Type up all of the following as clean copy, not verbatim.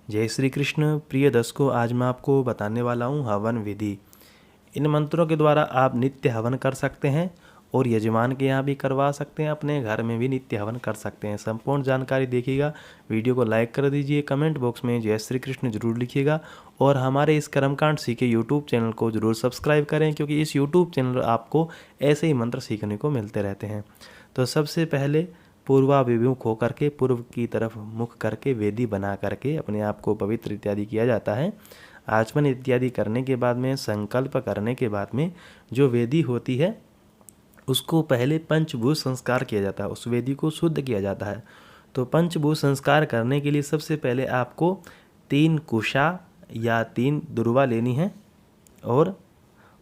जय श्री कृष्ण। प्रिय दर्शकों, आज मैं आपको बताने वाला हूँ हवन विधि। इन मंत्रों के द्वारा आप नित्य हवन कर सकते हैं और यजमान के यहाँ भी करवा सकते हैं, अपने घर में भी नित्य हवन कर सकते हैं। संपूर्ण जानकारी देखिएगा। वीडियो को लाइक कर दीजिए, कमेंट बॉक्स में जय श्री कृष्ण जरूर लिखिएगा और हमारे इस कर्मकांड सीखे यूट्यूब चैनल को जरूर सब्सक्राइब करें, क्योंकि इस यूट्यूब चैनल आपको ऐसे ही मंत्र सीखने को मिलते रहते हैं। तो सबसे पहले पूर्वाभिमुख होकर के, पूर्व की तरफ मुख करके वेदी बना करके अपने आप को पवित्र इत्यादि किया जाता है। आचमन इत्यादि करने के बाद में, संकल्प करने के बाद में जो वेदी होती है उसको पहले पंचभूत संस्कार किया जाता है, उस वेदी को शुद्ध किया जाता है। तो पंचभूत संस्कार करने के लिए सबसे पहले आपको 3 कुशा या 3 दुर्वा लेनी है और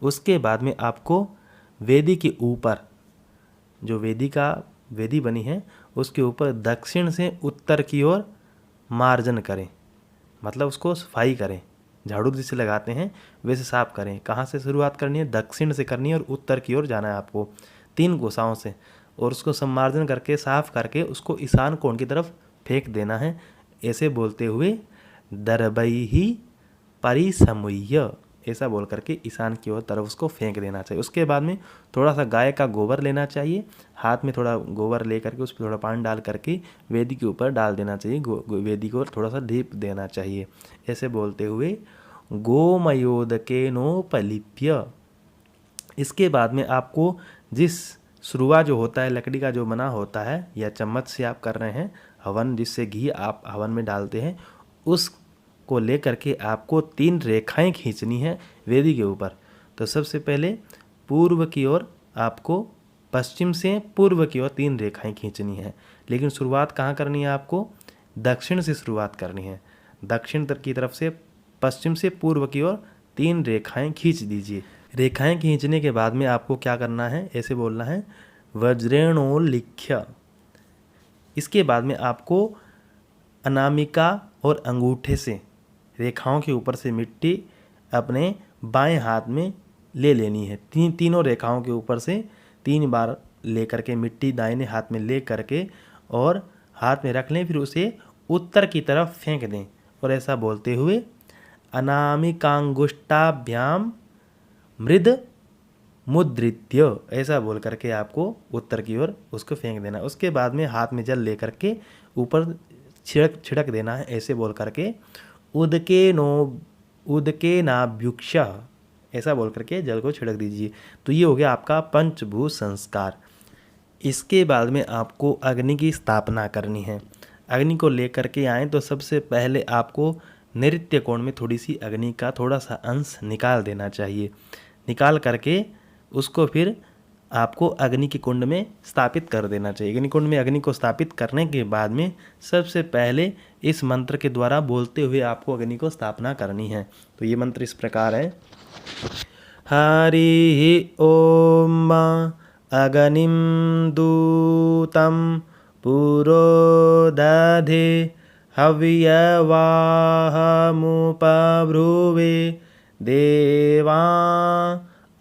उसके बाद में आपको वेदी के ऊपर, जो वेदी बनी है उसके ऊपर दक्षिण से उत्तर की ओर मार्जन करें, मतलब उसको सफाई करें। झाड़ू जिसे लगाते हैं वैसे साफ करें। कहाँ से शुरुआत करनी है? दक्षिण से करनी है और उत्तर की ओर जाना है आपको 3 कोसाओं से, और उसको सम्मार्जन करके साफ करके उसको ईशान कोण की तरफ फेंक देना है, ऐसे बोलते हुए दरबई परिसमुह्य, ऐसा बोल करके ईशान की ओर तरफ उसको फेंक देना चाहिए। उसके बाद में थोड़ा सा गाय का गोबर लेना चाहिए, हाथ में थोड़ा गोबर ले करके उस पर थोड़ा पानी डाल करके वेदी के ऊपर डाल देना चाहिए। वेदी को थोड़ा सा ढीप देना चाहिए, ऐसे बोलते हुए गोमयोदकेनोपलिप्य। इसके बाद में आपको जिस सुरुआ जो होता है, लकड़ी का जो बना होता है या चम्मच से आप कर रहे हैं हवन, जिससे घी आप हवन में डालते हैं, उस को लेकर के आपको 3 रेखाएं खींचनी है वेदी के ऊपर। तो सबसे पहले पूर्व की ओर आपको, पश्चिम से पूर्व की ओर 3 रेखाएं खींचनी है, लेकिन शुरुआत कहाँ करनी है? आपको दक्षिण से शुरुआत करनी है। दक्षिण की तरफ से पश्चिम से पूर्व की ओर 3 रेखाएं खींच दीजिए। रेखाएं खींचने के बाद में आपको क्या करना है? ऐसे बोलना है वज्रेणोलिख्य। इसके बाद में आपको अनामिका और अंगूठे से रेखाओं के ऊपर से मिट्टी अपने बाएं हाथ में ले लेनी है। तीनों रेखाओं के ऊपर से 3 बार लेकर के मिट्टी दाहिने हाथ में ले करके और हाथ में रख लें, फिर उसे उत्तर की तरफ फेंक दें और ऐसा बोलते हुए अनामिकांगुष्टाभ्याम मृद मुद्रित्य, ऐसा बोल करके आपको उत्तर की ओर उसको फेंक देना। उसके बाद में हाथ में जल ले करके ऊपर छिड़क देना है, ऐसे बोल करके उदके नाभ्युक्ष, ऐसा बोल करके जल को छिड़क दीजिए। तो ये हो गया आपका पंचभूत संस्कार। इसके बाद में आपको अग्नि की स्थापना करनी है। अग्नि को लेकर के आए तो सबसे पहले आपको नैऋत्य कोण में थोड़ी सी अग्नि का थोड़ा सा अंश निकाल देना चाहिए। निकाल करके उसको फिर आपको अग्नि के कुंड में स्थापित कर देना चाहिए। अग्नि कुंड में अग्नि को स्थापित करने के बाद में सबसे पहले इस मंत्र के द्वारा बोलते हुए आपको अग्नि को स्थापना करनी है। तो ये मंत्र इस प्रकार है। हरि ओम अग्निम दूतम पुरोदधे हव्यवाहमुपब्रुवे देवा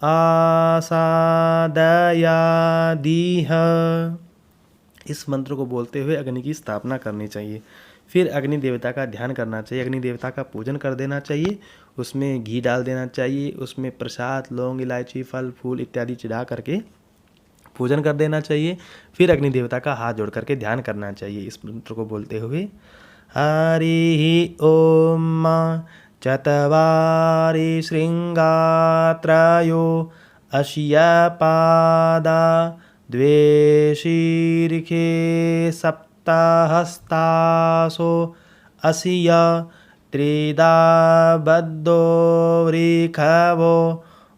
आसादयादिह। इस मंत्र को बोलते हुए अग्नि की स्थापना करनी चाहिए। फिर अग्नि देवता का ध्यान करना चाहिए, अग्नि देवता का पूजन कर देना चाहिए। उसमें घी डाल देना चाहिए, उसमें प्रसाद, लौंग, इलायची, फल फूल इत्यादि चढ़ा करके पूजन कर देना चाहिए। फिर अग्नि देवता का हाथ जोड़ करके ध्यान करना चाहिए इस मंत्र को बोलते हुए। हरि ओम चत्वारि शृंगात्रयो अश्यपादा द्वे शीर्षे सप्तहस्तासो अस्य त्रिधा बद्धो वृषभो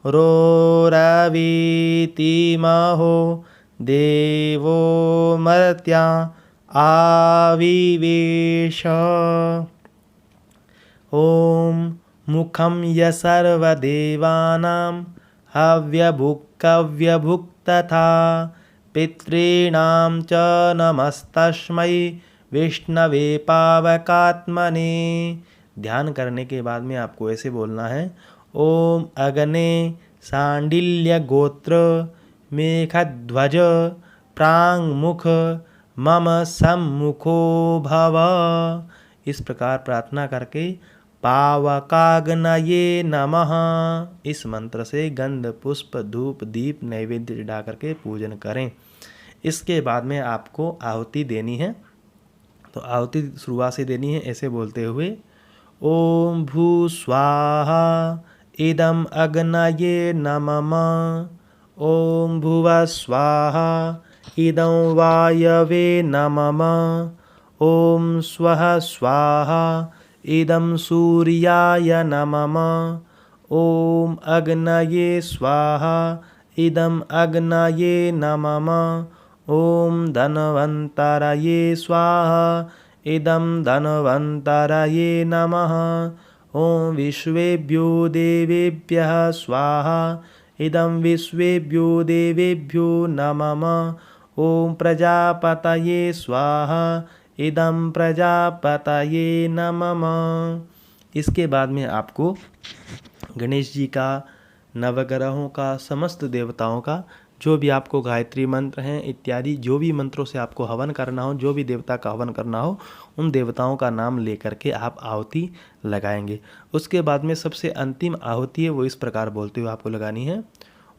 रोरवीतिमहो देवो मर्त्या आविवेश। ओम मुखम सर्वदेवानां हव्यभुक् तथा पितॄणां च नमस्तस्मै विष्णवे पावकात्मने। ध्यान करने के बाद में आपको ऐसे बोलना है। ओम अग्ने सांडिल्य गोत्र मेघध्वज प्रांगमुख मम सम्मुखो भव। इस प्रकार प्रार्थना करके पावकाग्नये नमः इस मंत्र से गंध पुष्प धूप दीप नैवेद्य चढ़ा करके पूजन करें। इसके बाद में आपको आहुति देनी है। तो आहुति शुरुआत से देनी है ऐसे बोलते हुए ओम भू स्वाहा इदम अग्नये नमः। ओम भुवः स्वाहा इदं वायवे नमः। ओम स्वः स्वाहा इदं सूर्याय नमः। ओम अग्नये स्वाहा इदं अग्नये नमः। ओम धन्वन्तरये स्वाहा इदं धन्वन्तरये नमः। ओम विश्वेभ्यो देवेभ्यः स्वाहा इदं विश्वेभ्यो देवेभ्यो नमः। ओम प्रजापतये स्वाहा इदं प्रजापतये नमः। इसके बाद में आपको गणेश जी का, नवग्रहों का, समस्त देवताओं का, जो भी आपको गायत्री मंत्र हैं इत्यादि जो भी मंत्रों से आपको हवन करना हो, जो भी देवता का हवन करना हो, उन देवताओं का नाम लेकर के आप आहुति लगाएंगे। उसके बाद में सबसे अंतिम आहुति है वो इस प्रकार बोलते हुए आपको लगानी है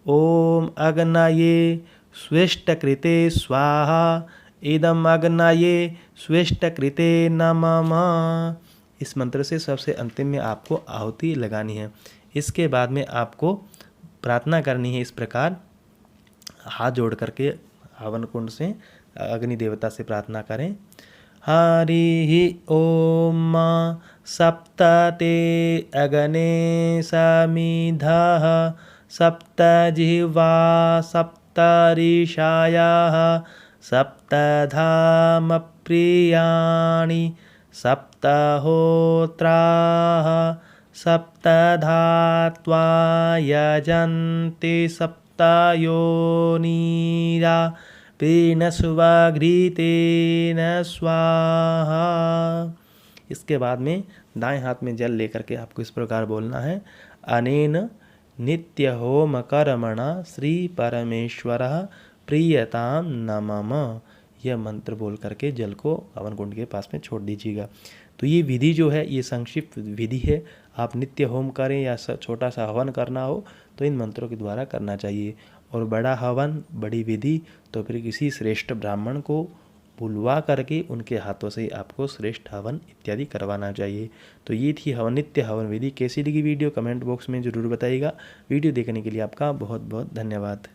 ओम अग्नये स्वेष्टकृते स्वाहा इदम अग्नये स्वेष्टकृते नमः। इस मंत्र से सबसे अंतिम में आपको आहुति लगानी है। इसके बाद में आपको प्रार्थना करनी है इस प्रकार, हाथ जोड़ करके हवन कुंड से अग्नि देवता से प्रार्थना करें। हरि ओम सप्तते अग्ने समिधः सप्तजिह्वा सप्तऋषयः सप्तधाम प्रियाणि सप्तहोत्राः सप्तधात्वा यजन्ति सप्तयोनिरा प्रीणस्वघृतेन स्वाहा। इसके बाद में दाएं हाथ में जल लेकर के आपको इस प्रकार बोलना है अनेन नित्य होम कर्मणा श्री परमेश्वरः प्रियताम नमः। यह मंत्र बोल करके जल को हवन कुंड के पास में छोड़ दीजिएगा। तो ये विधि जो है ये संक्षिप्त विधि है। आप नित्य होम करें या छोटा सा हवन करना हो तो इन मंत्रों के द्वारा करना चाहिए। और बड़ा हवन, बड़ी विधि तो फिर किसी श्रेष्ठ ब्राह्मण को बुलवा करके उनके हाथों से आपको श्रेष्ठ हवन इत्यादि करवाना चाहिए। तो ये थी नित्य हवन विधि। कैसी लगी वीडियो कमेंट बॉक्स में ज़रूर बताइएगा। वीडियो देखने के लिए आपका बहुत बहुत धन्यवाद।